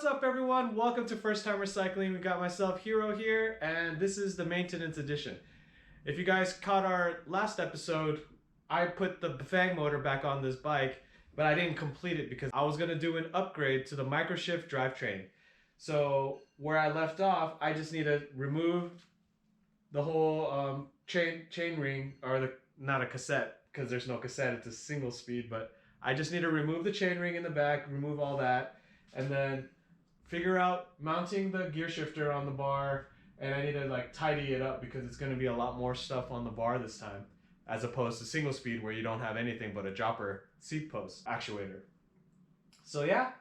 What's up everyone? Welcome to First Time Recycling. We got myself Hero here, and this is the maintenance edition. If you guys caught our last episode, I put the Bafang motor back on this bike, but I didn't complete it because I was gonna do an upgrade to the Microshift drivetrain. So where I left off, I just need to remove the whole chain ring, or not a cassette, because there's no cassette, it's a single speed, but I just need to remove the chain ring in the back, remove all that, and then figure out mounting the gear shifter on the bar, and I need to like tidy it up because it's going to be a lot more stuff on the bar this time, as opposed to single speed where you don't have anything but a dropper seat post actuator. So yeah,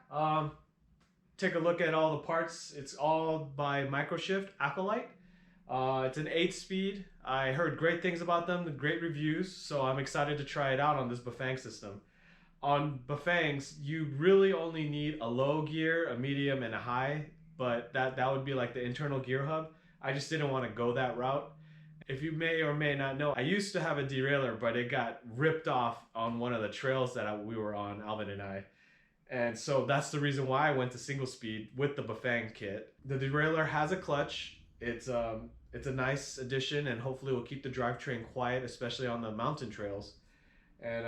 take a look at all the parts. It's all by Microshift Acolyte. It's an 8-speed. I heard great things about them, great reviews, so I'm excited to try it out on this Bafang system. On Bafangs, you really only need a low gear, a medium, and a high, but that would be like the internal gear hub. I just didn't want to go that route. If you may or may not know, I used to have a derailleur, but it got ripped off on one of the trails that we were on, Alvin and I. And so that's the reason why I went to single speed with the Bafang kit. The derailleur has a clutch. It's a nice addition, and hopefully will keep the drivetrain quiet, especially on the mountain trails. And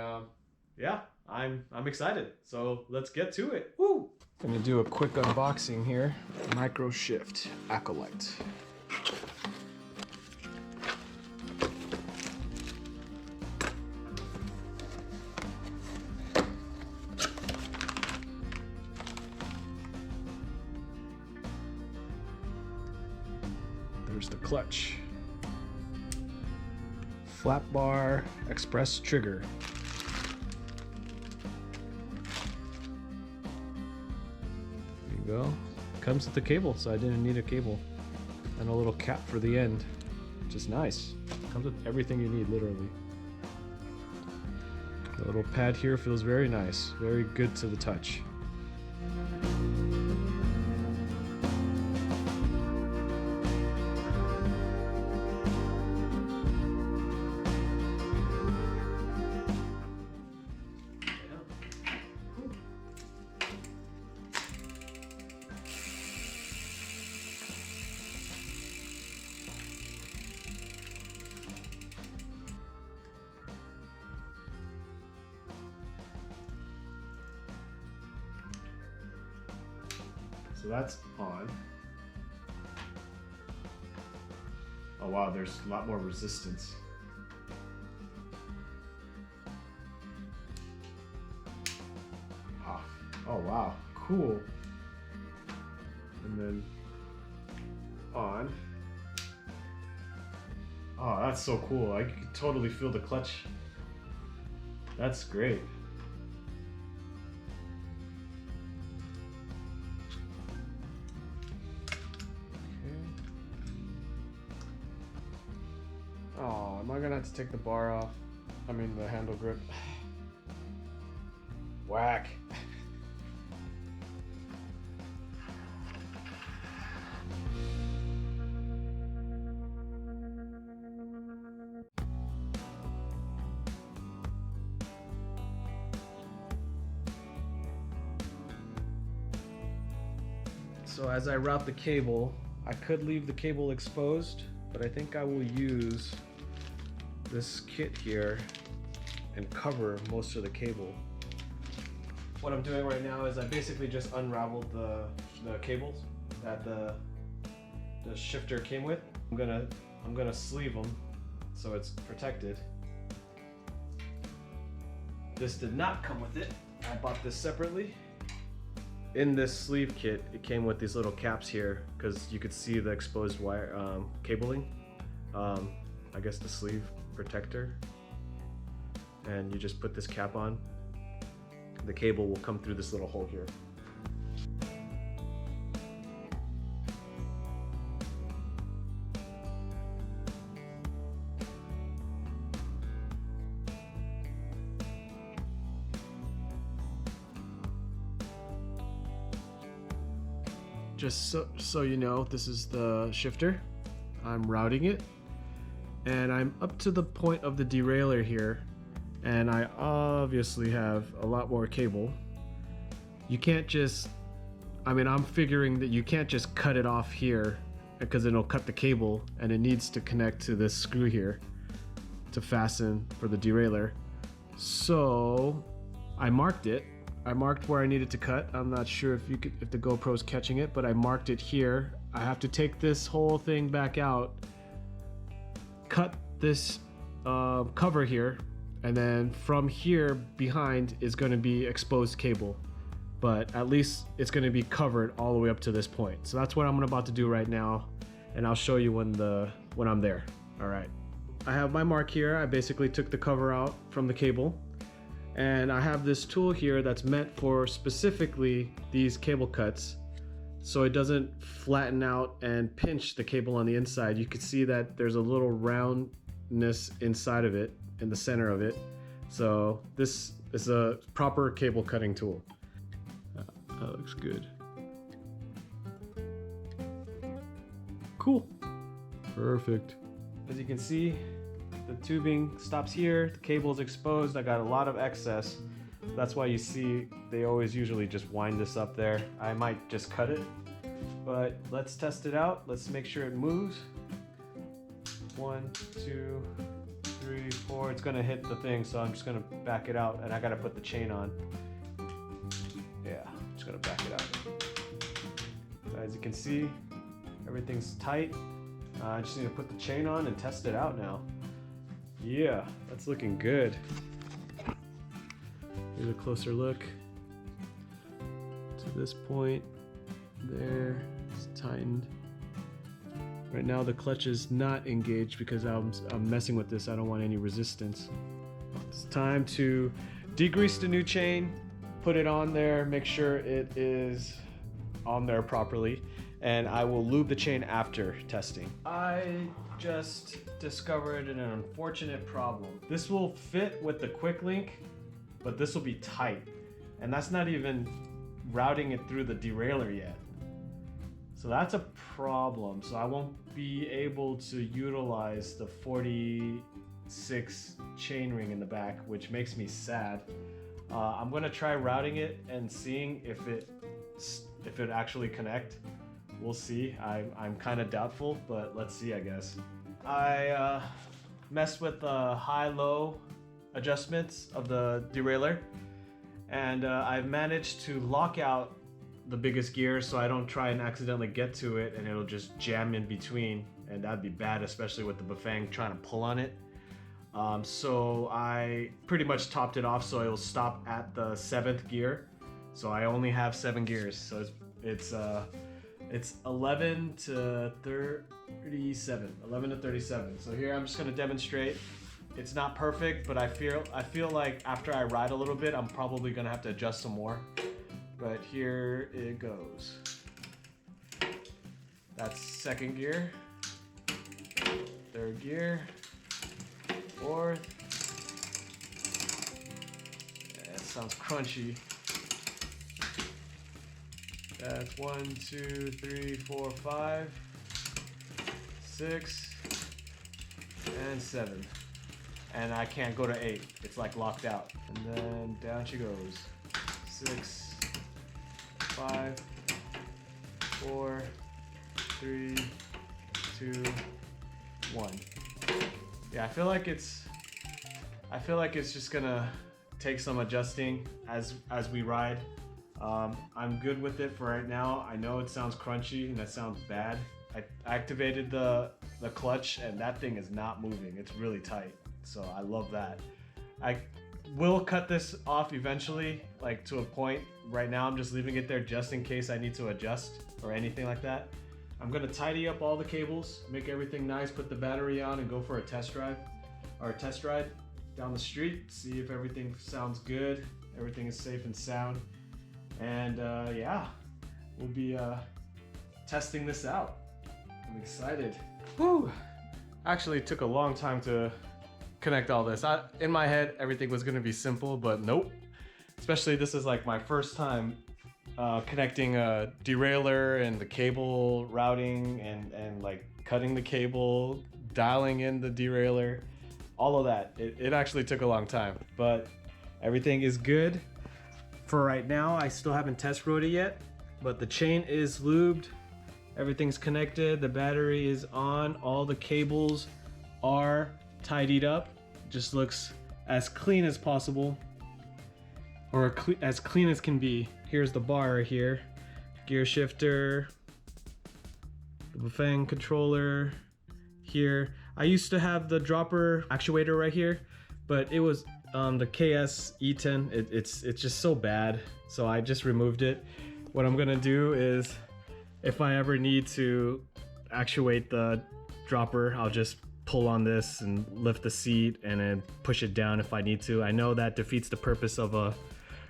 yeah, I'm excited. So let's get to it. Woo! Gonna do a quick unboxing here. Microshift Acolyte. There's the clutch. Flat bar express trigger. Go. Comes with the cable, so I didn't need a cable, and a little cap for the end, which is nice. Comes with everything you need, literally. The little pad here feels very nice, very good to the touch. So that's on. Oh wow, there's a lot more resistance. Off. Oh wow, cool. And then on. Oh, that's so cool. I can totally feel the clutch. That's great. Oh, am I gonna have to take the bar off? I mean the handle grip. Whack. So as I route the cable, I could leave the cable exposed, but I think I will use this kit here and cover most of the cable. What I'm doing right now is I basically just unraveled the cables that the shifter came with. I'm gonna sleeve them so it's protected. This did not come with it. I bought this separately. In this sleeve kit, it came with these little caps here because you could see the exposed wire cabling. I guess the sleeve protector. And you just put this cap on. The cable will come through this little hole here. Just so you know, this is the shifter. I'm routing it, and I'm up to the point of the derailleur here, and I obviously have a lot more cable. You can't just I mean, I'm figuring that you can't just cut it off here because it'll cut the cable, and it needs to connect to this screw here to fasten for the derailleur. So I marked it. I marked where I needed to cut. I'm not sure if the GoPro's catching it, but I marked it here. I have to take this whole thing back out, cut this cover here, and then from here behind is going to be exposed cable, but at least it's going to be covered all the way up to this point. So that's what I'm about to do right now, and I'll show you when I'm there. All right, I have my mark here. I basically took the cover out from the cable, and I have this tool here that's meant for specifically these cable cuts, so it doesn't flatten out and pinch the cable on the inside. You can see that there's a little roundness inside of it, in the center of it. So this is a proper cable cutting tool. That looks good. Cool. Perfect. As you can see, the tubing stops here, the cable is exposed. I got a lot of excess. That's why you see they always usually just wind this up there. I might just cut it, but let's test it out. Let's make sure it moves. 1, 2, 3, 4. It's gonna hit the thing, so I'm just gonna back it out, and I gotta put the chain on. Yeah, I'm just gonna back it out. As you can see, everything's tight. I just need to put the chain on and test it out now. Yeah, that's looking good. Here's a closer look to this point. There, it's tightened. Right now the clutch is not engaged because I'm messing with this. I don't want any resistance. It's time to degrease the new chain, put it on there, make sure it is on there properly, and I will lube the chain after testing. I just discovered an unfortunate problem. This will fit with the quick link, but this will be tight, and that's not even routing it through the derailleur yet. So that's a problem. So I won't be able to utilize the 46 chainring in the back, which makes me sad. I'm gonna try routing it and seeing if it actually connect. We'll see. I'm kind of doubtful, but let's see, I guess. I messed with the high-low adjustments of the derailleur, and I've managed to lock out the biggest gear so I don't try and accidentally get to it and it'll just jam in between, and that'd be bad, especially with the Bafang trying to pull on it. So I pretty much topped it off so it'll stop at the 7th gear. So I only have 7 gears, so it's 11 to 37. 11 to 37. So here I'm just gonna demonstrate. It's not perfect, but I feel like after I ride a little bit, I'm probably gonna have to adjust some more. But here it goes. That's 2nd gear, 3rd gear, 4th. Yeah, it sounds crunchy. That's 1, 2, 3, 4, 5, 6, and 7. And I can't go to 8. It's like locked out. And then down she goes. 6, 5, 4, 3, 2, 1. Yeah, I feel like it's just gonna take some adjusting as we ride. I'm good with it for right now. I know it sounds crunchy and that sounds bad. I activated the clutch and that thing is not moving. It's really tight. So I love that. I will cut this off eventually, like to a point. Right now I'm just leaving it there just in case I need to adjust or anything like that. I'm gonna tidy up all the cables, make everything nice, put the battery on and go for a test drive or a test ride down the street, see if everything sounds good, everything is safe and sound. And yeah, we'll be testing this out. I'm excited. Whew. Actually, it took a long time to connect all this. In my head, everything was gonna be simple, but nope. Especially this is like my first time connecting a derailleur and the cable routing and like cutting the cable, dialing in the derailleur, all of that. It actually took a long time, but everything is good. For right now, I still haven't test rode it yet. but the chain is lubed. Everything's connected. The battery is on. All the cables are tidied up. Just looks as clean as possible, or as clean as can be. Here's the bar right here. Gear shifter, the Bafang controller here. I used to have the dropper actuator right here, but it was the KS E10. It's just so bad, so I just removed it. What I'm gonna do is, if I ever need to actuate the dropper, I'll just pull on this and lift the seat and then push it down if I need to. I know that defeats the purpose of a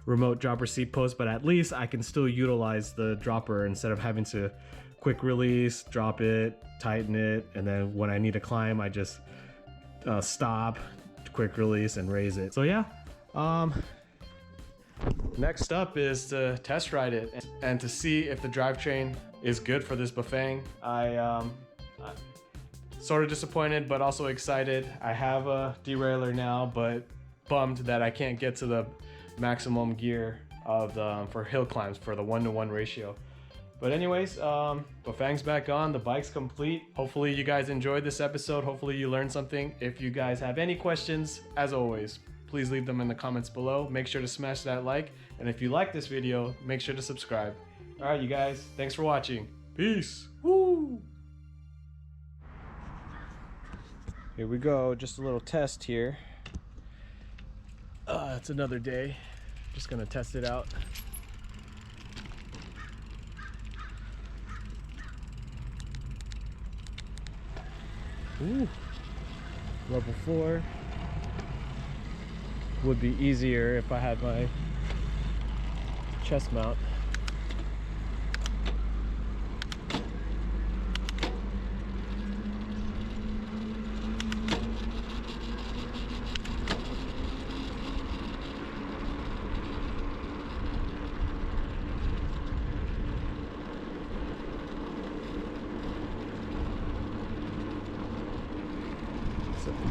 remote dropper seat post, but at least I can still utilize the dropper instead of having to quick release, drop it, tighten it, and then when I need to climb, I just stop, quick release, and raise it. So yeah, next up is to test ride it and to see if the drivetrain is good for this Bafang. I'm sort of disappointed, but also excited. I have a derailleur now, but bummed that I can't get to the maximum gear of for hill climbs for the 1-to-1 ratio. But anyways, Bafang's back on, the bike's complete. Hopefully you guys enjoyed this episode. Hopefully you learned something. If you guys have any questions, as always, please leave them in the comments below. Make sure to smash that like, and if you like this video, make sure to subscribe. All right, you guys, thanks for watching. Peace. Woo! Here we go, just a little test here. It's another day. Just gonna test it out. Ooh, level 4. Would be easier if I had my chest mount.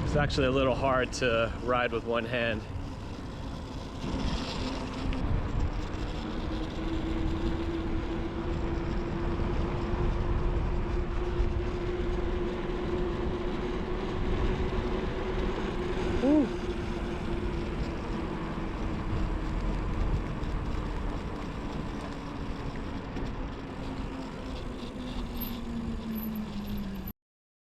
It's actually a little hard to ride with one hand.